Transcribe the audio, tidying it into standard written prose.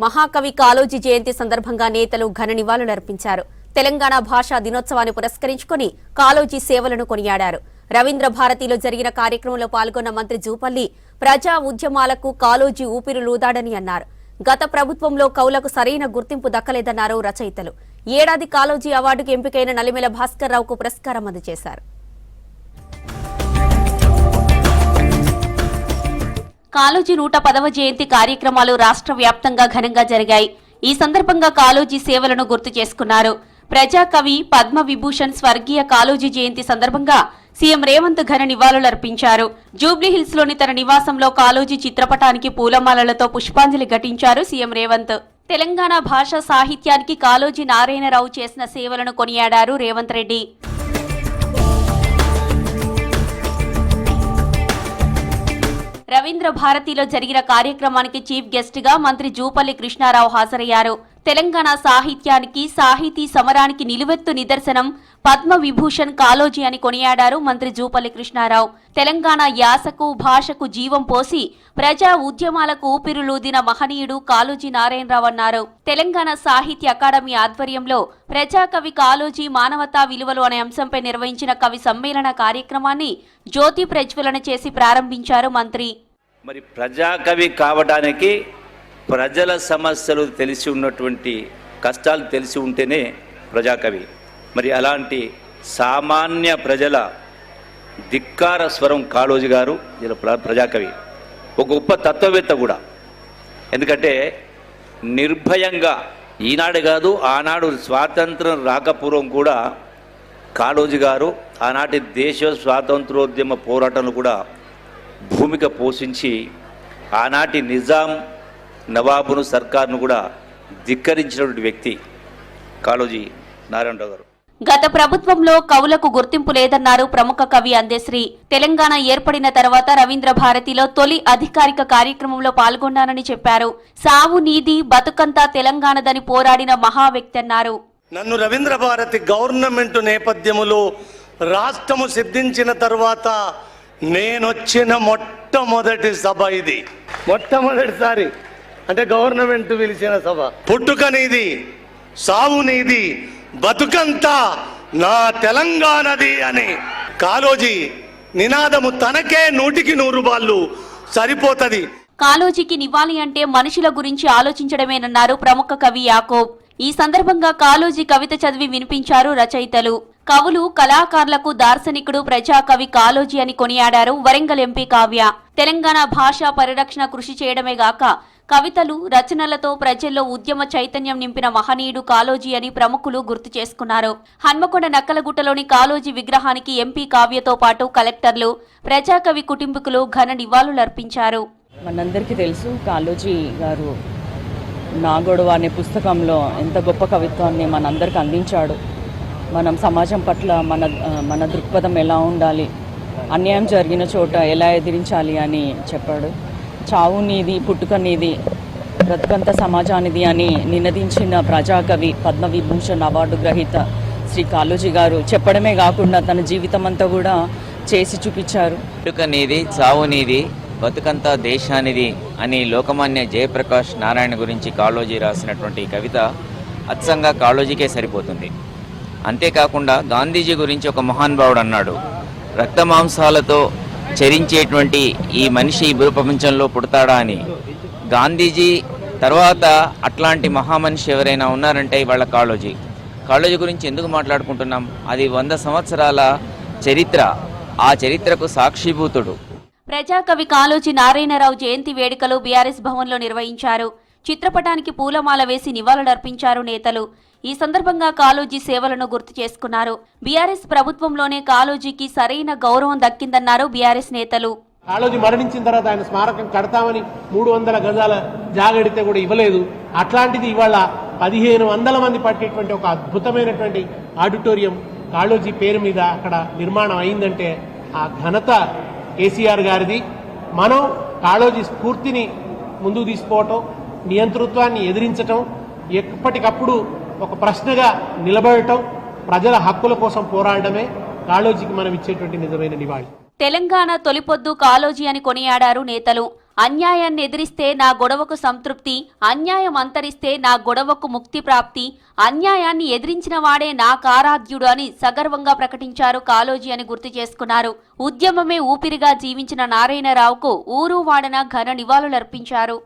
మహాకవి కాళోజీ జయంతి సందర్భంగా నేతలు ఘన నివాళులర్పించారు. తెలంగాణ భాషా దినోత్సవాన్ని పురస్కరించుకుని కాళోజీ సేవలను కొనియాడారు. రవీంద్ర భారతిలో జరిగిన కార్యక్రమంలో పాల్గొన్న మంత్రి జూపల్లి ప్రజా ఉద్యమాలకు కాళోజీ ఊపిరులూదాడని అన్నారు. గత ప్రభుత్వంలో కవులకు సరైన గుర్తింపు దక్కలేదన్నారు రచయితలు. ఏడాది కాళోజీ అవార్డుకు ఎంపికైన నలిమెల భాస్కర్ రావుకు పురస్కారం అందజేశారు. కాళోజీ 110వ జయంతి కార్యక్రమాలు రాష్ట్ర వ్యాప్తంగా ఘనంగా జరిగాయి. ఈ సందర్భంగా కాళోజీ సేవలను గుర్తు చేసుకున్నారు. ప్రజాకవి పద్మవిభూషణ్ స్వర్గీయ కాళోజీ జయంతి సందర్భంగా సీఎం రేవంత్ ఘన నివాళులర్పించారు. జూబ్లీహిల్స్ లోని తన నివాసంలో కాళోజీ చిత్రపటానికి పూలమాలలతో పుష్పాంజలి ఘటించారు సీఎం రేవంత్. తెలంగాణ భాషా సాహిత్యానికి కాళోజీ నారాయణరావు చేసిన సేవలను కొనియాడారు రేవంత్ రెడ్డి. రవీంద్ర భారతిలో జరిగిన కార్యక్రమానికి చీఫ్ గెస్ట్ గా మంత్రి జూపల్లి కృష్ణారావు హాజరయ్యారు. తెలంగాణ సాహిత్యానికి సాహితీ సమరానికి నిలువెత్తు నిదర్శనం పద్మవిభూషణ్ కాళోజీ అని కొనియాడారు మంత్రి జూపల్లి కృష్ణారావు. తెలంగాణ యాసకు భాషకు జీవం పోసి ప్రజా ఉద్యమాలకు ఊపిరులూదిన మహనీయుడు కాళోజీ నారాయణరావు అన్నారు. తెలంగాణ సాహిత్య అకాడమీ ఆధ్వర్యంలో ప్రజాకవి కాళోజీ మానవతా విలువలు అనే అంశంపై నిర్వహించిన కవి సమ్మేళన కార్యక్రమాన్ని జ్యోతి ప్రజ్వలన చేసి ప్రారంభించారు మంత్రి. మరి ప్రజాకవి కావడానికి ప్రజల సమస్యలు తెలిసి ఉన్నటువంటి కష్టాలు తెలిసి ఉంటేనే ప్రజాకవి. మరి అలాంటి సామాన్య ప్రజల ధిక్కార స్వరం కాళోజీ గారు ప్రజాకవి. ఒక గొప్ప తత్వవేత్త కూడా. ఎందుకంటే నిర్భయంగా ఈనాడు కాదు ఆనాడు స్వాతంత్రం రాకపూర్వం కూడా కాళోజీ గారు ఆనాటి దేశ స్వాతంత్రోద్యమ పోరాటంలో కూడా భూమిక పోషించి ఆనాటి నిజాం నవాబును సర్కార్ను కూడా ధిక్కరించినటువంటి వ్యక్తి కాళోజీ నారాయణరావు గారు. గత ప్రభుత్వంలో కవులకు గుర్తింపు లేదన్నారు ప్రముఖ కవి అందశ్రీ. తెలంగాణ ఏర్పడిన తర్వాత రవీంద్ర భారతిలో తొలి అధికారిక కార్యక్రమంలో పాల్గొన్నానని చెప్పారు. సావు నీది బతుకంతా తెలంగాణదని పోరాడిన మహా వ్యక్తి అన్నారు. నన్ను రవీంద్ర భారతి గవర్నమెంట్ నేపథ్యములో రాష్ట్రము సిద్ధించిన తర్వాత నేనొచ్చిన మొట్టమొదటి సభ ఇది. మొట్టమొదటిసారి అంటే గవర్నమెంట్ పిలిచిన సభ. పుట్టుక నీది, సావు నీది, బతుకంతా నా తెలంగాణది అని కాళోజీ నినాదము తనకే 100కి 100 బాళ్ళు సరిపోతది. కాళోజీకి నివాళి అంటే మనుషుల గురించి ఆలోచించడమేనన్నారు ప్రముఖ కవి యాకోబ్. ఈ సందర్భంగా కాళోజీ కవిత చదివి వినిపించారు రచయితలు. కవులు కళాకారులకు దార్శనికుడు ప్రజాకవి కాళోజీ అని కొనియాడారు వరంగల్ ఎంపీ కావ్య. తెలంగాణ భాషా పరిరక్షణ కృషి చేయడమే గాక కవితలు రచనలతో ప్రజల్లో ఉద్యమ చైతన్యం నింపిన మహనీయుడు కాళోజీ అని ప్రముఖులు గుర్తు చేసుకున్నారు. హన్మకొండ నక్కలగుట్టలోని కాళోజీ విగ్రహానికి ఎంపీ కావ్యతో పాటు కలెక్టర్లు ప్రజాకవి కుటుంబీకులు ఘన నివాళులర్పించారు. మనందరికీ తెలుసు కాళోజీ గారు నాగొడవ అనే పుస్తకంలో ఎంత గొప్ప కవిత్వాన్ని మనందరికి అందించాడు. మనం సమాజం పట్ల మన దృక్పథం ఎలా ఉండాలి, అన్యాయం జరిగిన చోట ఎలా ఎదిరించాలి అని చెప్పాడు. చావు నీది, పుట్టుక నీది, బ్రతుకంత సమాజానిది అని నినదించిన ప్రజాకవి పద్మవిభూషణ్ అవార్డు గ్రహీత శ్రీ కాళోజీ గారు చెప్పడమే కాకుండా తన జీవితం అంతా కూడా చేసి చూపించారు. పుట్టుక నీది, చావు నీది, బతుకంతా దేశానిది అని లోకమాన్య జయప్రకాష్ నారాయణ గురించి కాళోజీ రాసినటువంటి కవిత అచ్చంగా కాళోజీకే సరిపోతుంది. అంతేకాకుండా గాంధీజీ గురించి ఒక మహానుభావుడు అన్నాడు, రక్తమాంసాలతో చరించేటువంటి ఈ మనిషి ఈ ప్రపంచంలో పుడతాడా అని. గాంధీజీ తర్వాత అట్లాంటి మహామనిషి ఎవరైనా ఉన్నారంటే ఇవాళ కాళోజీ. కాళోజీ గురించి ఎందుకు మాట్లాడుకుంటున్నాం? అది 100 సంవత్సరాల చరిత్ర. ఆ చరిత్రకు సాక్షిభూతుడు. ప్రజాకవి కాళోజీ నారాయణరావు జయంతి వేడుకలు బీఆర్ఎస్ భవన్లో నిర్వహించారు. చిత్రపటానికి పూలమాల వేసి నివాళులర్పించారు నేతలు. ఈ సందర్భంగా కాళోజీ సేవలను గుర్తు చేసుకున్నారు. బీఆర్ఎస్ ప్రభుత్వంలోనే కాళోజీకి సరైన గౌరవం దక్కిందన్నారు బీఆర్ఎస్ నేతలు. కాళోజీ మరణించిన తర్వాత ఆయన స్మారకం కడతామని 300 గజాల జాగడితే కూడా ఇవ్వలేదు. అట్లాంటిది ఇవాళ 1500 మంది పట్టేటువంటి ఒక అద్భుతమైనటువంటి ఆడిటోరియం కాళోజీ పేరు మీద అక్కడ నిర్మాణం అయిందంటే ఆ ఘనత కేసీఆర్ గారిది. మనం కాళోజీ స్ఫూర్తిని ముందుకు తీసుకోవటం, నియంతృత్వాన్ని ఎదిరించటం, ఎప్పటికప్పుడు ఒక ప్రశ్నగా నిలబడటం, ప్రజల హక్కుల కోసం పోరాడమే కాళోజీకి మనం ఇచ్చేటువంటి నిజమైన నివాళి. తెలంగాణ తొలిపొద్దు కాళోజీ అని కొనియాడారు నేతలు. అన్యాయాన్ని ఎదిరిస్తే నా గొడవకు సంతృప్తి, అన్యాయం అంతరిస్తే నా గొడవకు ముక్తి ప్రాప్తి, అన్యాయాన్ని ఎదిరించిన వాడే నా కారాధ్యుడు అని సగర్వంగా ప్రకటించారు కాళోజీ అని గుర్తు చేసుకున్నారు. ఉద్యమమే ఊపిరిగా జీవించిన నారాయణరావుకు ఊరు వాడన ఘన నివాళులర్పించారు.